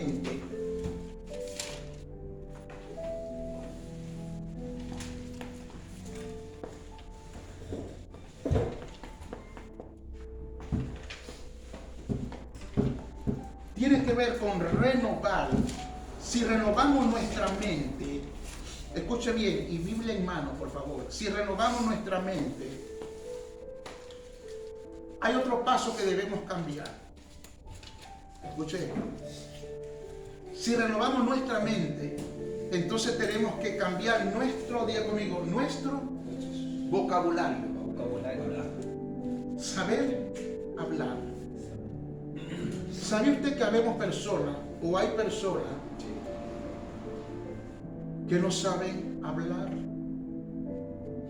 mente. Tiene que ver con renovar. Si renovamos nuestra mente, escuche bien, y Biblia en mano, por favor. Si renovamos nuestra mente, hay otro paso que debemos cambiar. Escuche esto. Si renovamos nuestra mente, entonces tenemos que cambiar nuestro, diga conmigo, nuestro vocabulario. Saber hablar. ¿Sabe usted que habemos personas, o hay personas, que no saben hablar?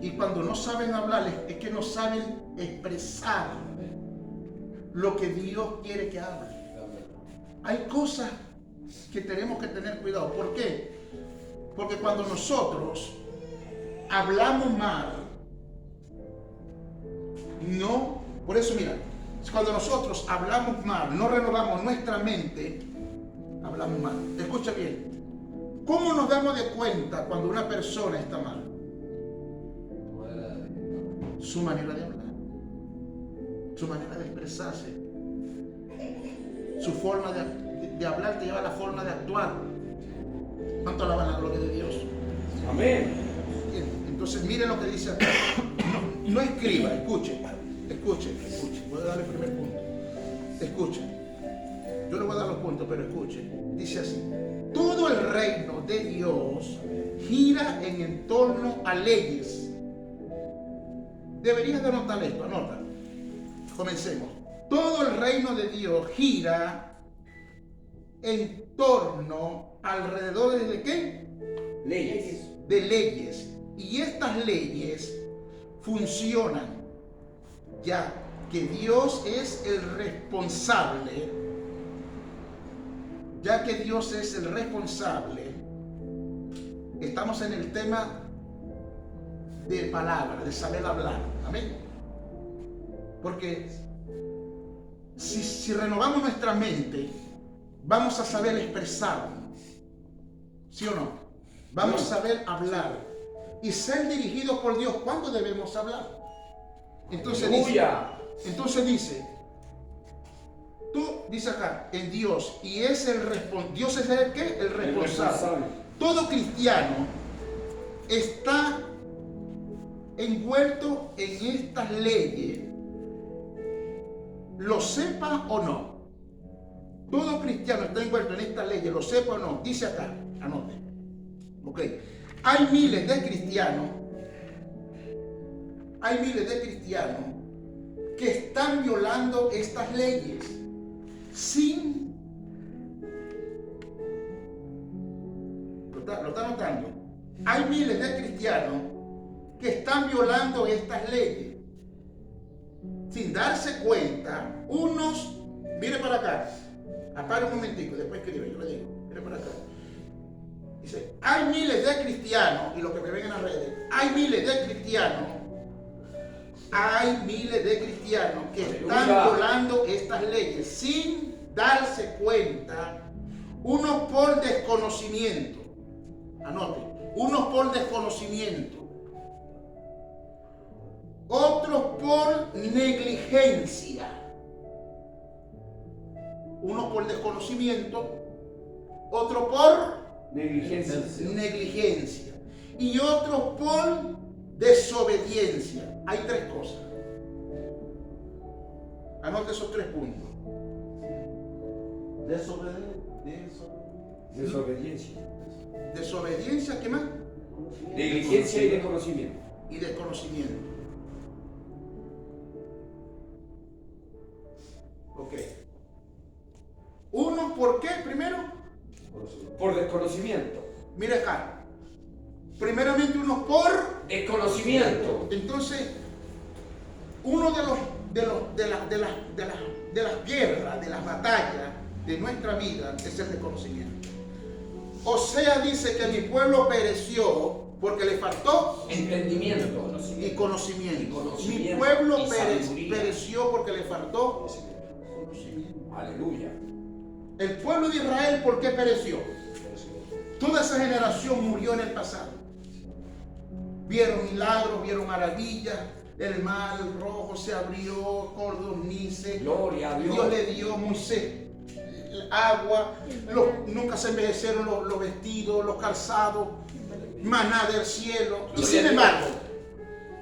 Y cuando no saben hablar, es que no saben expresar lo que Dios quiere que hable. Hay cosas que tenemos que tener cuidado. ¿Por qué? Porque cuando nosotros hablamos mal, no, por eso mira, cuando nosotros hablamos mal, no renovamos nuestra mente, hablamos mal. Escucha bien. ¿Cómo nos damos de cuenta cuando una persona está mal? Su manera de hablar, su manera de expresarse, su forma de hablar te lleva a la forma de actuar. ¿Cuánto alaban la gloria de Dios? Amén. Bien, entonces mire lo que dice acá. No escriba, escuche. Voy a dar el primer punto. Escuche. Yo le voy a dar los puntos, pero escuche. Dice así: todo el reino de Dios gira en torno a leyes. Deberías de anotar esto, anota. Comencemos. Todo el reino de Dios gira en torno, alrededor de ¿qué? Leyes. De leyes. Y estas leyes funcionan, ya que Dios es el responsable, estamos en el tema de palabra, de saber hablar, amén. Porque si renovamos nuestra mente, vamos a saber expresarnos, ¿sí o no? Vamos a saber hablar y ser dirigidos por Dios. ¿Cuándo debemos hablar? Entonces dice, tú dice acá, en Dios, y es Dios es el ¿qué? El responsable. Todo cristiano está envuelto en estas leyes, lo sepa o no. Todo cristiano está envuelto en estas leyes, lo sepa o no. Dice acá, anote. Ok. Hay miles de cristianos que están violando estas leyes sin... ¿Lo está notando? Hay miles de cristianos que están violando estas leyes sin darse cuenta. Unos, mire para acá, apaga un momentico, después escribe, yo le digo, mire para acá. Dice, hay miles de cristianos, y los que me ven en las redes, hay miles de cristianos que están violando estas leyes sin darse cuenta, unos por desconocimiento, anote, unos por desconocimiento, otros por negligencia, unos por desconocimiento, otros por negligencia y otros por desobediencia. Hay tres cosas. Anote esos tres puntos. Desobediencia, ¿qué más? Negligencia y desconocimiento. Ok. Uno, ¿por qué? Primero, por desconocimiento. mire acá. Primeramente uno por desconocimiento. Entonces, uno de las guerras, de las batallas de nuestra vida es el desconocimiento. Osea dice que mi pueblo pereció porque le faltó entendimiento y conocimiento. Mi pueblo pereció porque le faltó conocimiento. Aleluya. El pueblo de Israel, ¿por qué pereció? Toda esa generación murió en el pasado. Vieron milagros, vieron maravillas. El mar rojo se abrió, cordonices. Gloria a Dios. Dios le dio a Moisés agua. Nunca se envejecieron los vestidos, los calzados. Maná del cielo. Y sin embargo,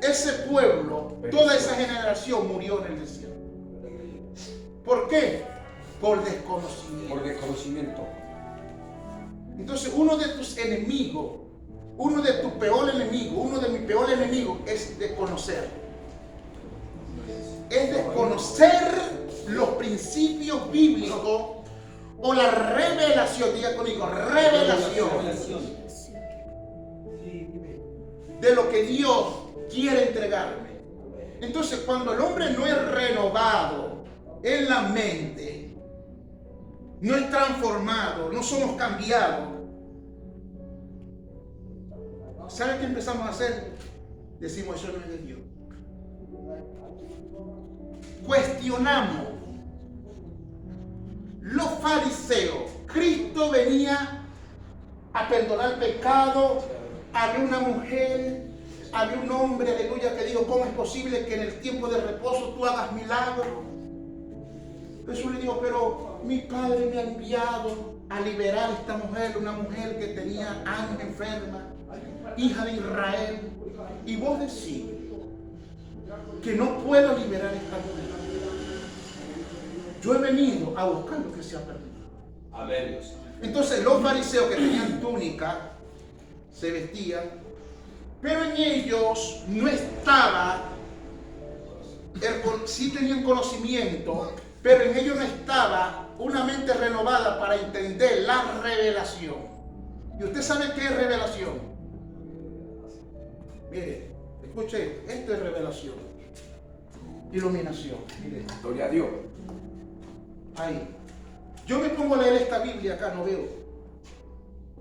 ese pueblo, toda esa generación murió en el desierto. ¿Por qué? Por desconocimiento. Por desconocimiento. Entonces, uno de tus enemigos, uno de tus peores enemigos, uno de mis peores enemigos es desconocer. Es desconocer los principios bíblicos o la revelación, diga conmigo, revelación de lo que Dios quiere entregarme. Entonces, cuando el hombre no es renovado en la mente, no es transformado, no somos cambiados, ¿sabe qué empezamos a hacer? Decimos, eso no es de Dios. Cuestionamos. Los fariseos, Cristo venía a perdonar pecado. Había una mujer, había un hombre, aleluya, que dijo, ¿cómo es posible que en el tiempo de reposo tú hagas milagros? Jesús le dijo, pero mi padre me ha enviado a liberar a esta mujer, una mujer que tenía años enferma, hija de Israel. Y vos decís que no puedo liberar a esta mujer. Yo he venido a buscar lo que se ha perdido. Amén, Dios. Entonces los fariseos que tenían túnica, se vestían, pero en ellos no estaba, sí tenían conocimiento, pero en ellos no estaba una mente renovada para entender la revelación. ¿Y usted sabe qué es revelación? Mire, escuche, esto es revelación. Iluminación. Mire. Gloria a Dios. Ahí. Yo me pongo a leer esta Biblia acá, no veo.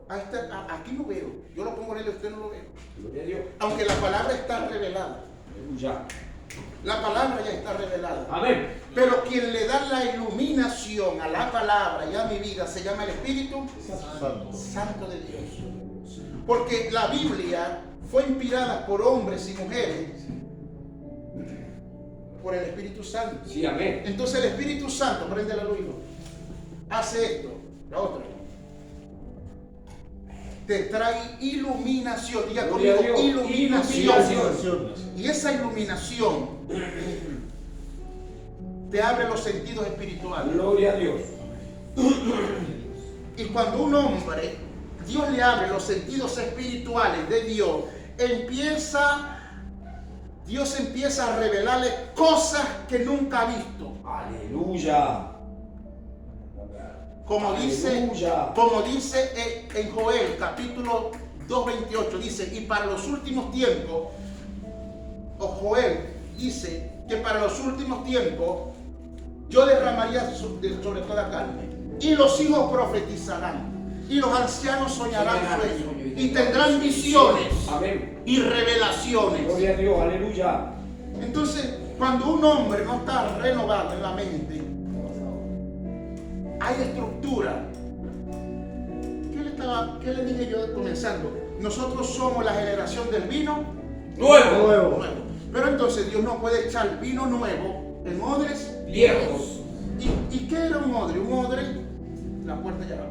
Aquí no veo. Yo lo pongo a leer, usted no lo ve. Gloria a Dios. Aunque la palabra está revelada. Aleluya. La palabra ya está revelada. Amén. Pero quien le da la iluminación a la palabra y a mi vida se llama el Espíritu Santo de Dios. Porque la Biblia fue inspirada por hombres y mujeres por el Espíritu Santo. Sí, amén. Entonces el Espíritu Santo, prende la luz, hace esto, la otra. Te trae iluminación, diga conmigo, iluminación. Y esa iluminación te abre los sentidos espirituales. Gloria a Dios. Y cuando un hombre, Dios le abre los sentidos espirituales de Dios, Dios empieza a revelarle cosas que nunca ha visto. Aleluya. Como dice en Joel capítulo 2:28, dice, y para los últimos tiempos, o Joel dice que para los últimos tiempos yo derramaría sobre toda carne, y los hijos profetizarán, y los ancianos soñarán sueños, y tendrán visiones. Amén. Y revelaciones. Gloria a Dios, aleluya. Entonces, cuando un hombre no está renovado en la mente, hay estructura. ¿Qué le dije yo comenzando? Nosotros somos la generación del vino Nuevo. Pero entonces Dios no puede echar vino nuevo en odres Viejos. ¿Y qué era un odre? Un odre, la puerta ya va.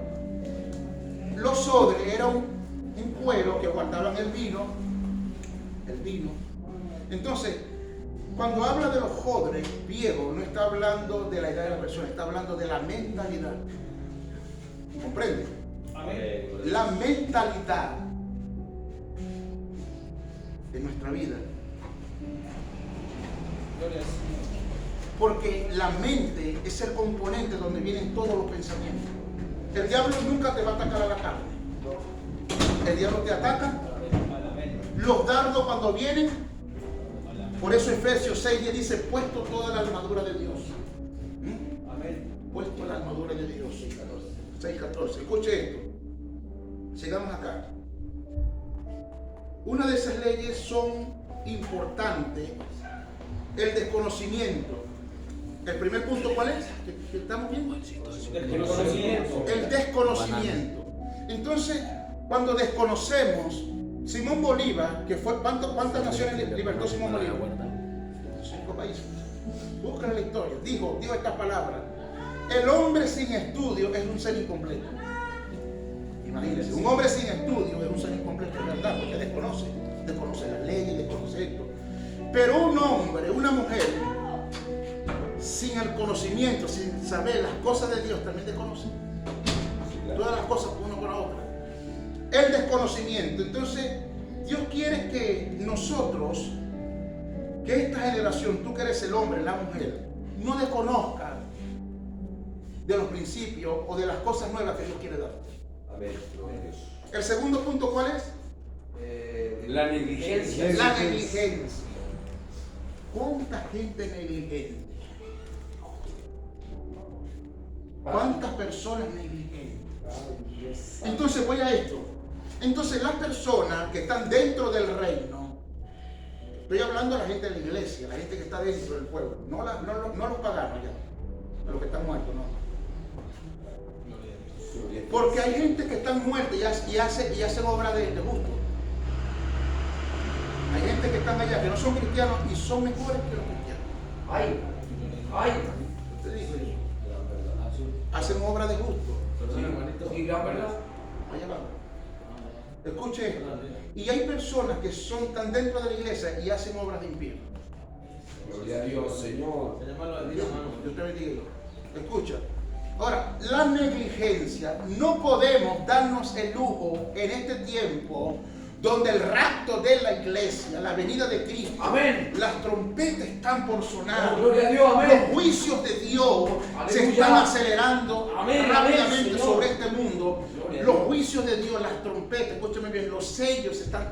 Los odres eran un cuero que guardaban el vino. Entonces, cuando habla de los odres viejos, no está hablando de la edad de la persona, está hablando de la mentalidad. ¿Comprende? Amén. La mentalidad de nuestra vida. Porque la mente es el componente donde vienen todos los pensamientos. El diablo nunca te va a atacar a la carne. El diablo te ataca. Los dardos cuando vienen. Por eso Efesios 6:10 dice, puesto toda la armadura de Dios. Puesto la armadura de Dios. 6:14. Escuche esto. Sigamos acá. Una de esas leyes son importantes. El desconocimiento. ¿El primer punto cuál es? ¿Que estamos viendo? El conocimiento. El desconocimiento. Entonces, cuando desconocemos, Simón Bolívar, que fue, ¿cuántas naciones libertó Simón Bolívar? 5 países. Busca la historia. Dijo esta palabra: el hombre sin estudio es un ser incompleto. Imagínense, un hombre sin estudio es un ser incompleto, es verdad, porque desconoce las leyes, desconoce esto. Pero un hombre, una mujer, sin el conocimiento, sin saber las cosas de Dios, también desconoce. Todas las cosas uno con la otra. El desconocimiento. Entonces, Dios quiere que nosotros, que esta generación, tú que eres el hombre, la mujer, no desconozca de los principios o de las cosas nuevas que Dios quiere dar. Amén. El segundo punto, ¿cuál es? La negligencia. La negligencia. ¿Cuánta gente negligente? ¿Cuántas personas negligentes? Entonces voy a esto. Entonces las personas que están dentro del reino, estoy hablando de la gente de la iglesia, la gente que está dentro del pueblo, no los paganos ya, los que están muertos, no. Porque hay gente que están muertos y hacen obra de gusto. Hay gente que están allá que no son cristianos y son mejores que los cristianos. Ay, ay. Te digo yo. Hacen obra de gusto. Sí, la verdad. Allá va. Escuche esto. Y hay personas que están dentro de la iglesia y hacen obras de infierno. Gloria a Dios, Señor. Dios te bendiga. Escucha. Ahora, la negligencia, no podemos darnos el lujo en este tiempo donde el rapto de la iglesia, la venida de Cristo, Amén. las trompetas están por sonar, Oh, gloria a Dios, amén. los juicios de Dios se Aleluya. están acelerando Amén, rápidamente amén, sobre este mundo. Gloria a Los Dios. juicios de Dios, las trompetas, escúchame bien, los sellos están,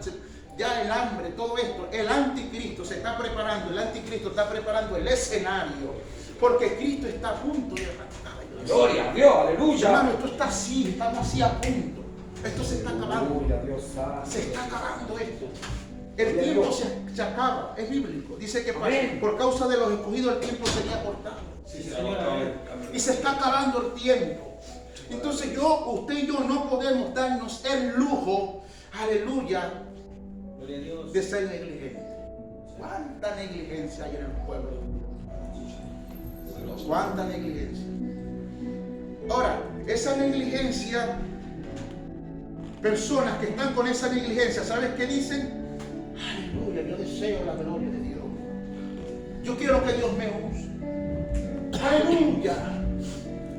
ya el hambre, todo esto, el anticristo se está preparando, el anticristo está preparando el escenario, porque Cristo está a punto de arrancar. Gloria a Dios, aleluya. Hermano, esto está así, estamos así a punto. Esto se está acabando. Gloria a Dios, santo. Se está acabando esto. El tiempo se acaba, es bíblico. Dice que por causa de los escogidos el tiempo sería cortado. Sí, Señor, amén. Y se está acabando el tiempo. Entonces usted y yo no podemos darnos el lujo, aleluya, de ser negligentes. ¿Cuánta negligencia hay en el pueblo? ¿Cuánta negligencia? Ahora, esa negligencia, personas que están con esa negligencia, ¿sabes qué dicen? Aleluya, yo deseo la gloria de Dios. Yo quiero que Dios me use. Aleluya.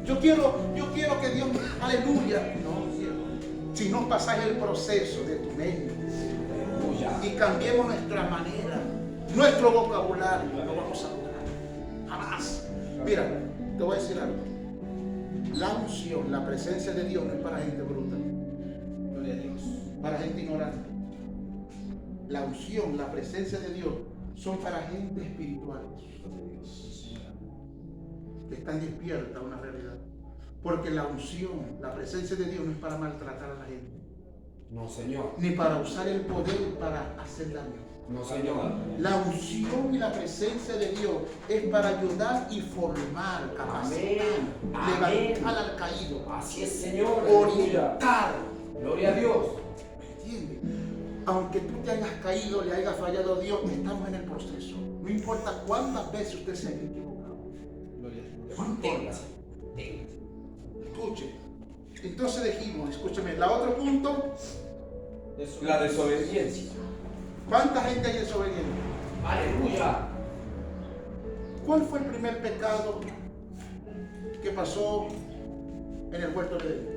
Yo quiero que Dios me... Aleluya. No, cielo. Si no pasáis el proceso de tu mente y cambiemos nuestra manera, nuestro vocabulario, no vamos a lograr. Jamás. Mira, te voy a decir algo. La unción, la presencia de Dios no es para gente bruta. Gloria a Dios. Para gente ignorante. La unción, la presencia de Dios son para gente espiritual. Que están despierta a una realidad. Porque la unción, la presencia de Dios no es para maltratar a la gente. No, Señor. Ni para usar el poder para hacer daño. No, Señor. La unción y la presencia de Dios es para ayudar y formar, capacitar, Amén. levantar al caído, Así es, Señor. Aleluya. orientar. Gloria a Dios. ¿Me entiendes? Aunque tú te hayas caído, le hayas fallado a Dios, estamos en el proceso. No importa cuántas veces usted se haya equivocado. No importa. Escuche. Entonces dijimos, escúcheme, el otro punto, La desobediencia. ¿cuánta gente hay desobediente? Aleluya. ¿Cuál fue el primer pecado que pasó en el huerto de Edén?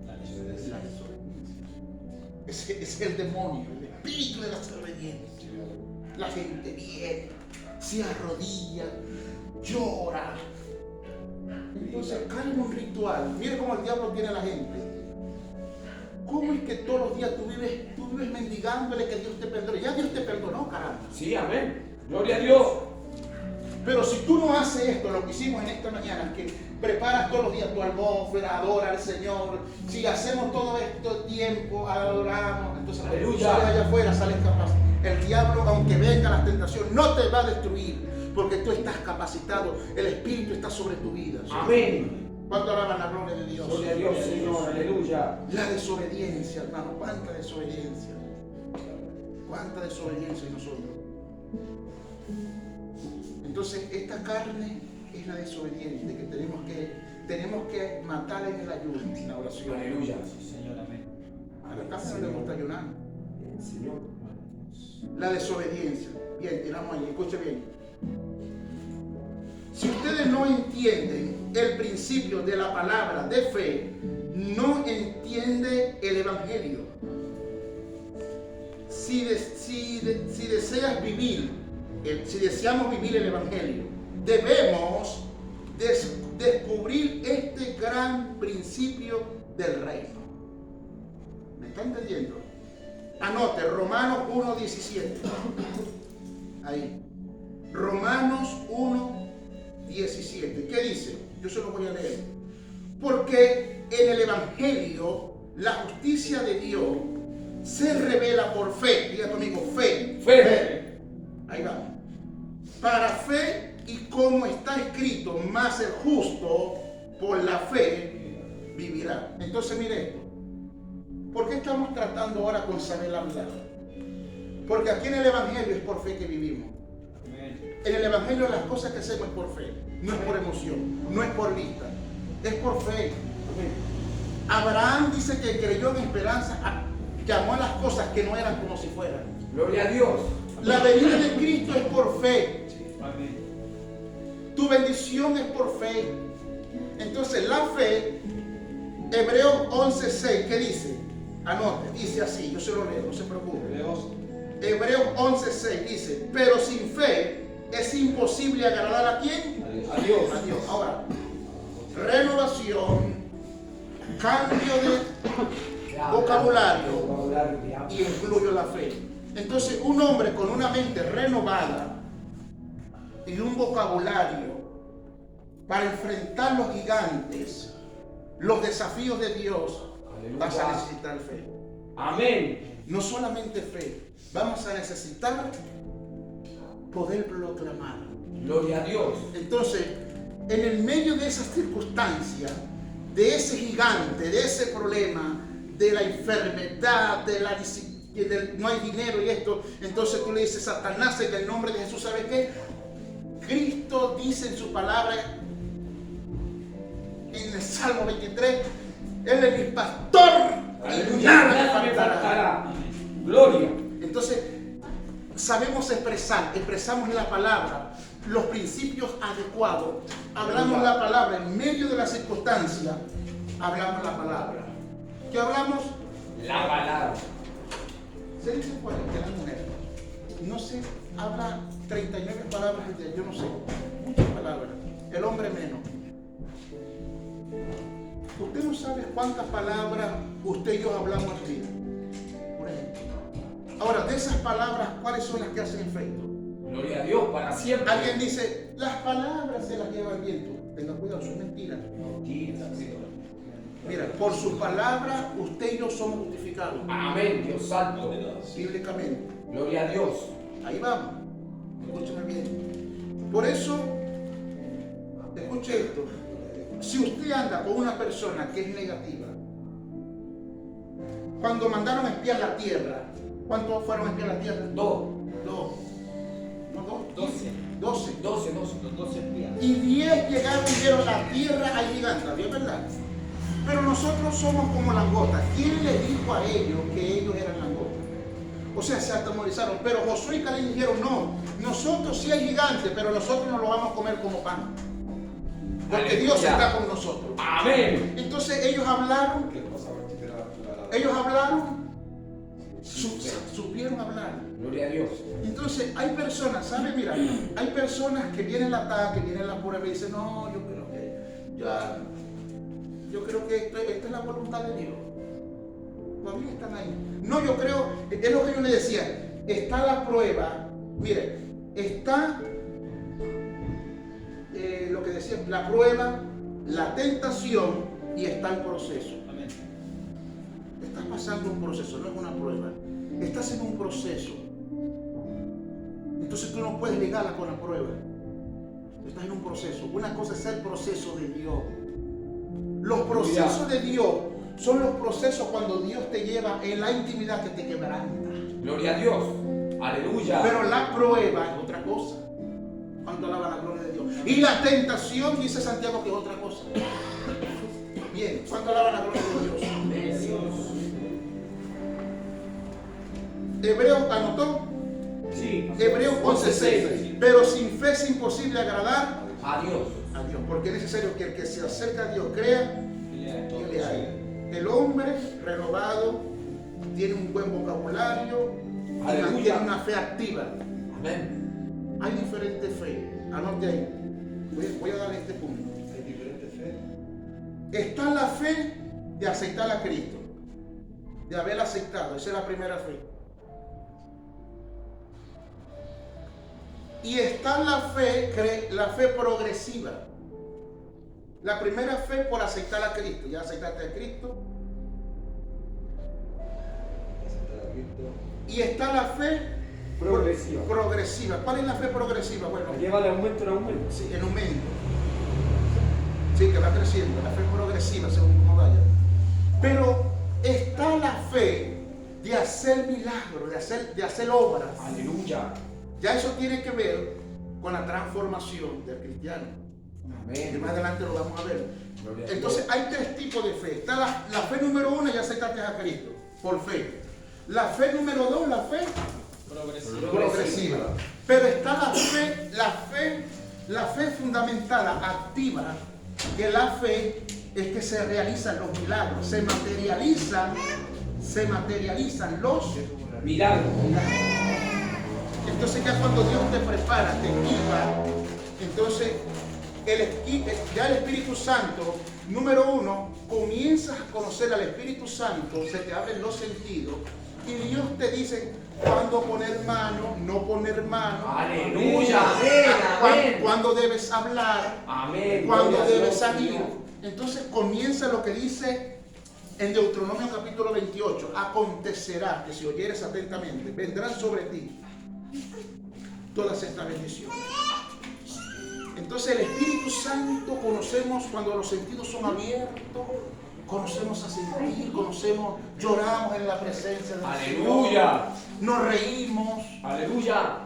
La desobediencia. Ese es el demonio, el espíritu de la desobediencia. La gente viene, se arrodilla, llora. Entonces cae en un ritual. Mire cómo el diablo tiene a la gente. ¿Cómo es que todos los días tú vives mendigándole que Dios te perdone? Ya Dios te perdonó, caramba. Sí, amén. Gloria a Dios. Pero si tú no haces esto, lo que hicimos en esta mañana, que preparas todos los días tu atmósfera, adora al Señor, si hacemos todo esto tiempo, adoramos, entonces Aleluya. sales allá afuera, sales capaz. El diablo, aunque venga la tentación, no te va a destruir, porque tú estás capacitado. El Espíritu está sobre tu vida. Amén. ¿Cuánto alaban la gloria de Dios? Gloria a Dios, Señor. Aleluya. La desobediencia, hermano. ¿Cuánta desobediencia? ¿Cuánta desobediencia en nosotros? Entonces, esta carne es la desobediente que tenemos que matar en el ayuno, en la oración. Aleluya. Señor, amén. A la casa no le gusta ayunar. Señor. La desobediencia. Bien, tiramos ahí, escuche bien. Si ustedes no entienden el principio de la palabra de fe, no entiende el Evangelio. Si deseas vivir, si deseamos vivir el Evangelio, debemos descubrir este gran principio del reino. ¿Me está entendiendo? Anote, Romanos 1:17. Ahí. Romanos 1:17. ¿Qué dice? Yo se lo voy a leer. Porque en el Evangelio la justicia de Dios se revela por fe. Diga conmigo, fe. Fe. Ahí vamos. Para fe, y como está escrito, más el justo por la fe vivirá. Entonces mire esto. ¿Por qué estamos tratando ahora con saber hablar? Porque aquí en el Evangelio es por fe que vivimos. En el Evangelio las cosas que hacemos es por fe, no es por emoción, no es por vista, es por fe. Abraham dice que creyó en esperanza, llamó a las cosas que no eran como si fueran. Gloria a Dios. La venida de Cristo es por fe. Amén. Tu bendición es por fe. Entonces la fe, Hebreos 11:6, ¿qué dice? Anote, dice así, yo se lo leo, no se preocupe. Hebreos 11:6 dice, pero sin fe es imposible agradar a ¿quién? A Dios. A Dios. Ahora, renovación, cambio de vocabulario y incluyo la fe. Entonces, un hombre con una mente renovada y un vocabulario para enfrentar los gigantes, los desafíos de Dios, vas a necesitar fe. Amén. No solamente fe, vamos a necesitar poder proclamar. Gloria a Dios. Entonces, en el medio de esas circunstancias, de ese gigante, de ese problema, de la enfermedad, no hay dinero y esto, entonces tú le dices, Satanás, en el nombre de Jesús, ¿sabe qué? Cristo dice en su palabra, en el Salmo 23, Él es mi pastor, y nada me faltará. Gloria. Entonces, sabemos expresamos la palabra, los principios adecuados, hablamos la palabra en medio de la circunstancia, hablamos la palabra. ¿Qué hablamos? La palabra. Se dice cuál es la mujer. No sé, habla 39 palabras al día, yo no sé, muchas palabras. El hombre menos. Usted no sabe cuántas palabras usted y yo hablamos al día. Por ejemplo. Ahora, de esas palabras, ¿cuáles son las que hacen efecto? Gloria a Dios para siempre. Alguien dice, las palabras se las lleva el viento. Tenga cuidado, son mentiras. Mira, por sus palabras, usted y yo somos justificados. Amén, Dios santo. Bíblicamente. Gloria a Dios. Ahí vamos. Escúchame bien. Por eso, escuche esto. Si usted anda con una persona que es negativa, cuando mandaron a espiar la tierra, ¿cuántos fueron a espiar la tierra? Dos. Dos. No, dos. 12. 12. Los 12 días. Y 10 llegaron y vieron la tierra ahí gigante, ¿es verdad? Pero nosotros somos como langostas. ¿Quién le dijo a ellos que ellos eran langostas? O sea, se atemorizaron. Pero Josué y Caleb dijeron, no, nosotros sí hay gigantes, pero nosotros no lo vamos a comer como pan. Porque Aleluya. Dios está con nosotros. Amén. Entonces ellos hablaron, supieron hablar. Gloria a Dios. Entonces hay personas, ¿sabes? Mira, hay personas que vienen el ataque, vienen la prueba y dicen, no, yo creo que esta es la voluntad de Dios. Todavía están ahí. No, yo creo, es lo que yo le decía, está la prueba, mire, está lo que decía, la prueba, la tentación y está el proceso. Amén. Estás pasando un proceso, no es una prueba. Estás en un proceso. Entonces tú no puedes ligarla con la prueba. Estás en un proceso. Una cosa es el proceso de Dios. Los procesos de Dios son los procesos cuando Dios te lleva en la intimidad que te quebranta. Gloria a Dios. Aleluya. Pero la prueba es otra cosa. Cuando alaba la gloria de Dios. Y la tentación, dice Santiago, que es otra cosa. Bien, cuando alaba la gloria de Dios. Hebreos, ¿anotó? Sí. Hebreos 11:6. Pero sin fe es imposible agradar A Dios. a Dios. Porque es necesario que el que se acerca a Dios crea Y le y le haga. El hombre renovado tiene un buen vocabulario y Aleluya. mantiene una fe activa. Amén. Hay diferente fe. Anote ahí. Voy a darle este punto. Hay diferentes fe. Está la fe de aceptar a Cristo, de haber aceptado. Esa es la primera fe. Y está la fe progresiva. La primera fe por aceptar a Cristo. Ya aceptaste a Cristo. Aceptar a Cristo. Y está la fe Progresiva. progresiva. ¿Cuál es la fe progresiva? Bueno, Lleva de aumento en aumento. sí, en aumento. Sí, que va creciendo. La fe progresiva, según como vaya. Pero está la fe de hacer milagros, de hacer obras. Aleluya. Ya eso tiene que ver con la transformación del cristiano. Que Amén. más adelante lo vamos a ver. Gloria a Entonces Dios. hay tres tipos de fe. Está la fe número uno, ya aceptaste a Cristo, por fe. La fe número dos, la fe progresiva. Pero está la fe fundamentada, activa, que la fe es que se realizan los milagros, se materializan los Milagro. milagros. Entonces ya cuando Dios te prepara, te equipa, entonces ya el Espíritu Santo, número uno, comienzas a conocer al Espíritu Santo, se te abren los sentidos y Dios te dice cuándo poner mano, no poner mano. Aleluya. Amén. Amén. Cuándo debes hablar, Amén. cuándo Gloria a debes Dios, salir. Señor. Entonces comienza lo que dice en Deuteronomio capítulo 28. Acontecerá que si oyeres atentamente, vendrán sobre ti todas estas bendiciones. Entonces el Espíritu Santo conocemos cuando los sentidos son abiertos, conocemos a sentir, lloramos en la presencia del Aleluya. Señor, nos reímos. Aleluya.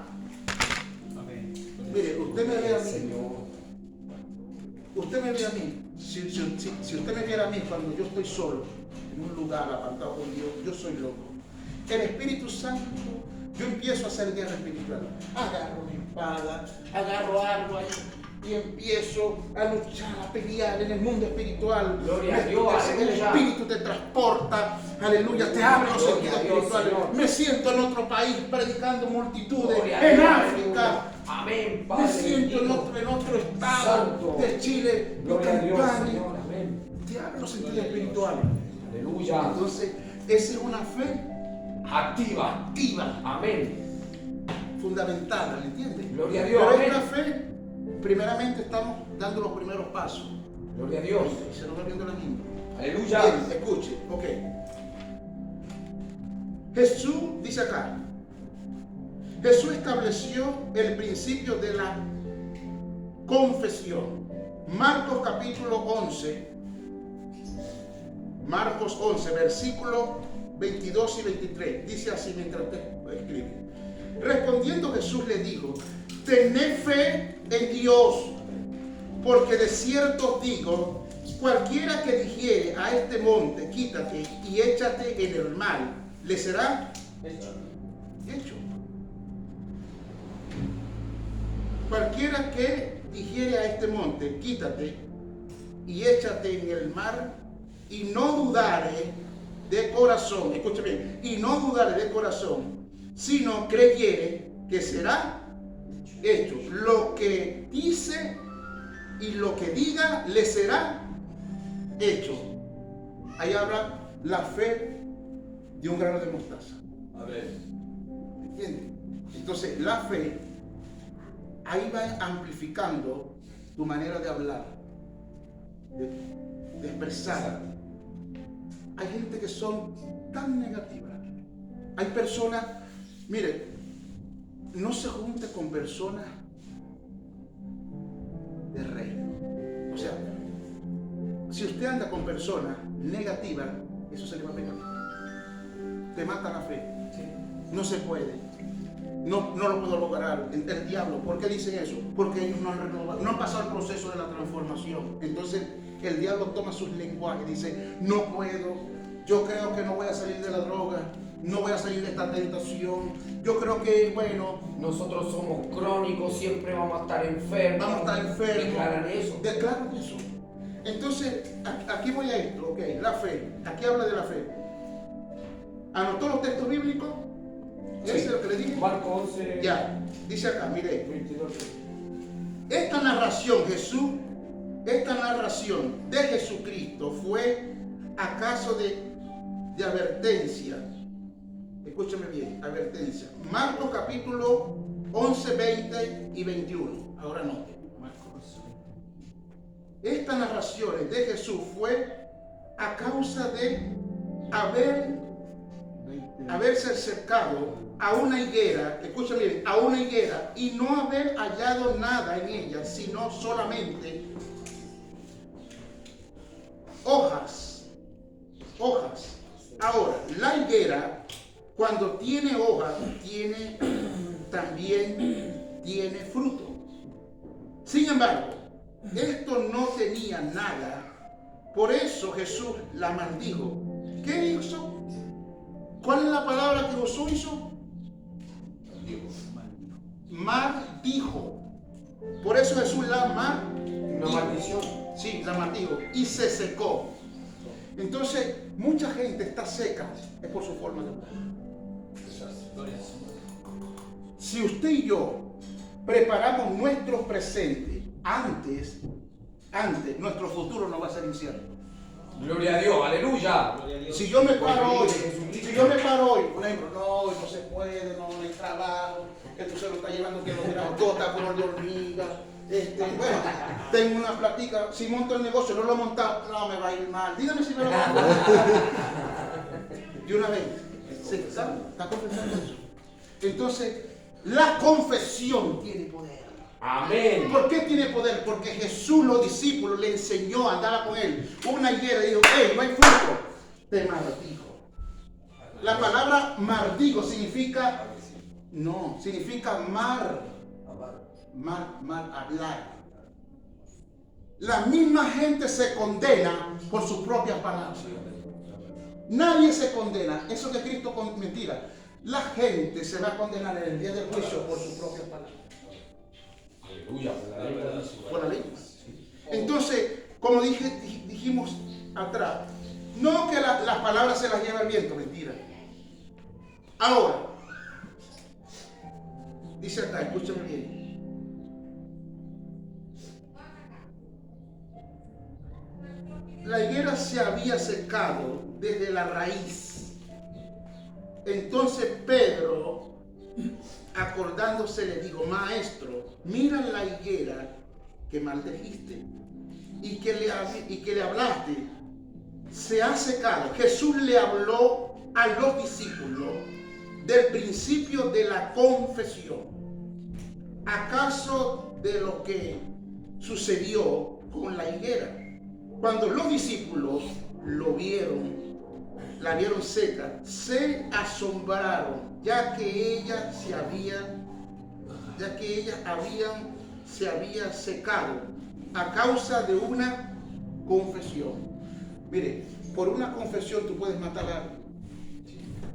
Amén. Mire, usted me ve a mí, Señor. usted me ve a mí, si usted me viera a mí cuando yo estoy solo, en un lugar apartado con Dios, yo soy loco. El Espíritu Santo, yo empiezo a hacer guerra espiritual. Agarro mi espada, agarro algo ahí y empiezo a luchar, a pelear en el mundo espiritual. Gloria a Dios, El aleluya. Espíritu te transporta, aleluya, te abre los Gloria sentidos a Dios, espirituales. Señor. Me siento en otro país predicando multitudes, Gloria a en Dios, África. aleluya. Amén. Padre Me siento en bendito. otro estado Santo. de Chile, Gloria a Dios, Campani. Señor. Amén. Te abre los sentidos espirituales. Aleluya. Entonces, esa es una fe Activa. activa, Amén. fundamentada, ¿me entiendes? Gloria a Dios, Pero amén. esta fe, primeramente estamos dando los primeros pasos. Gloria a Dios. Y se nos va viendo la misma. Aleluya. Bien, escuche, ok. Jesús dice acá, Jesús estableció el principio de la confesión. Marcos capítulo 11, Marcos 11, versículos 22 y 23. Dice así mientras te escribe. Respondiendo Jesús le dijo, tened fe en Dios, porque de cierto os digo, cualquiera que dijere a este monte, quítate y échate en el mar, le será hecho. Cualquiera que dijere a este monte, quítate y échate en el mar, y no dudare de corazón, escuche bien, y no dudare de corazón, sino creyere que será hecho. Lo que dice y lo que diga le será hecho. Ahí habla la fe de un grano de mostaza. ¿Entiendes? Entonces la fe ahí va amplificando tu manera de hablar, de expresar. Hay gente que son tan negativas. Hay personas, mire, no se junte con personas si usted anda con personas negativas, eso se le va a pegar. Te mata la fe. No se puede. No lo puedo lograr. El diablo, ¿por qué dicen eso? Porque ellos no han renovado, no han pasado el proceso de la transformación. Entonces el diablo toma sus lenguajes y dice, no puedo, yo creo que no voy a salir de la droga, no voy a salir de esta tentación, yo creo que, bueno, Nosotros somos crónicos, siempre vamos a estar enfermos. vamos a estar enfermos. Declaran eso. Declaran eso. Entonces, aquí voy a esto, ok, la fe, aquí habla de la fe. ¿Anotó los textos bíblicos? ¿Ese es lo que le dije? Marcos 11. Ya, dice acá, mire, 22. esta narración de Jesucristo fue acaso de advertencia. Escúchame bien, advertencia. Marcos capítulo 11, 20 y 21. Ahora no. Estas narraciones de Jesús fue a causa de haberse acercado a una higuera, escúchame bien, a una higuera y no haber hallado nada en ella, sino solamente hojas. Ahora, la higuera, cuando tiene hojas, también tiene fruto. Sin embargo, esto no tenía nada, por eso Jesús la maldijo. ¿Qué hizo? ¿Cuál es la palabra que Josué hizo? Maldijo. Por eso Jesús la maldijo. Una maldición. Sí, la maldijo. Y se secó. Entonces, mucha gente está seca, es por su forma de hablar. Si usted y yo preparamos nuestros presentes antes, nuestro futuro no va a ser incierto. Gloria a Dios, aleluya. Si yo me paro hoy, por ejemplo, no, hoy no se puede, no hay trabajo, esto se lo está llevando que lo dirán, todo está color de hormiga. Bueno, tengo una platica, si monto el negocio, no lo he montado, no me va a ir mal. Dígame si me lo va a ir mal. De una vez, sí, ¿sabe? Está confesando eso. Entonces, la confesión tiene poder. Amén. ¿Por qué tiene poder? Porque Jesús, los discípulos, le enseñó a andar con él. Una higuera y dijo, hey, no hay fruto. Te maldijo. La palabra maldigo significa, no, significa mal hablar. La misma gente se condena por sus propias palabras. Nadie se condena. Eso que Cristo con mentira. La gente se va a condenar en el día del juicio por sus propias palabras. Aleluya. Por la ley. Entonces, como dijimos atrás, no que las palabras se las lleva el viento, mentira. Ahora, dice acá, escúchame bien. La higuera se había secado desde la raíz. Entonces Pedro, acordándose, le dijo, maestro, mira la higuera que maldijiste y que le hablaste, se ha secado. Jesús le habló a los discípulos del principio de la confesión. ¿Acaso de lo que sucedió con la higuera? Cuando los discípulos la vieron seca, se asombraron, ya que ella se había secado a causa de una confesión. Mire, por una confesión tú puedes matar a alguien.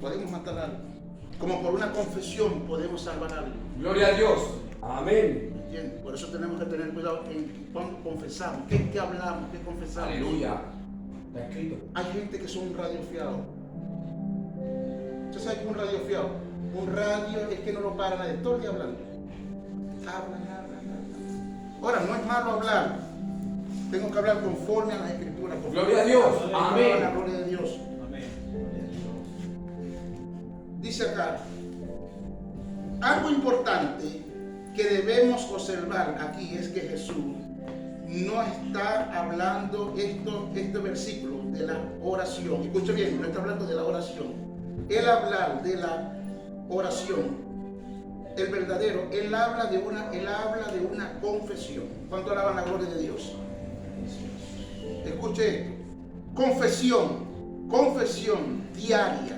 Podemos matar a alguien. Como por una confesión podemos salvar a alguien. Gloria a Dios. Amén. ¿Entiendes? Por eso tenemos que tener cuidado en cuando confesamos. ¿Qué hablamos? ¿Qué confesamos? Aleluya. Está escrito. Hay gente que son radiofiados. ¿Usted sabe qué es un radiofiado? Un radio es que no lo para nadie, todo el día hablando. Hablan. Ahora, no es malo hablar. Tengo que hablar conforme a las escrituras. Gloria a Dios. Amén. La gloria de Dios. Dice acá, algo importante que debemos observar aquí es que Jesús no está hablando este versículo de la oración. Escucha bien, no está hablando de la oración. Él habla de la oración, el verdadero, él habla de una confesión. ¿Cuánto alaban la gloria de Dios? escuche esto. Confesión diaria.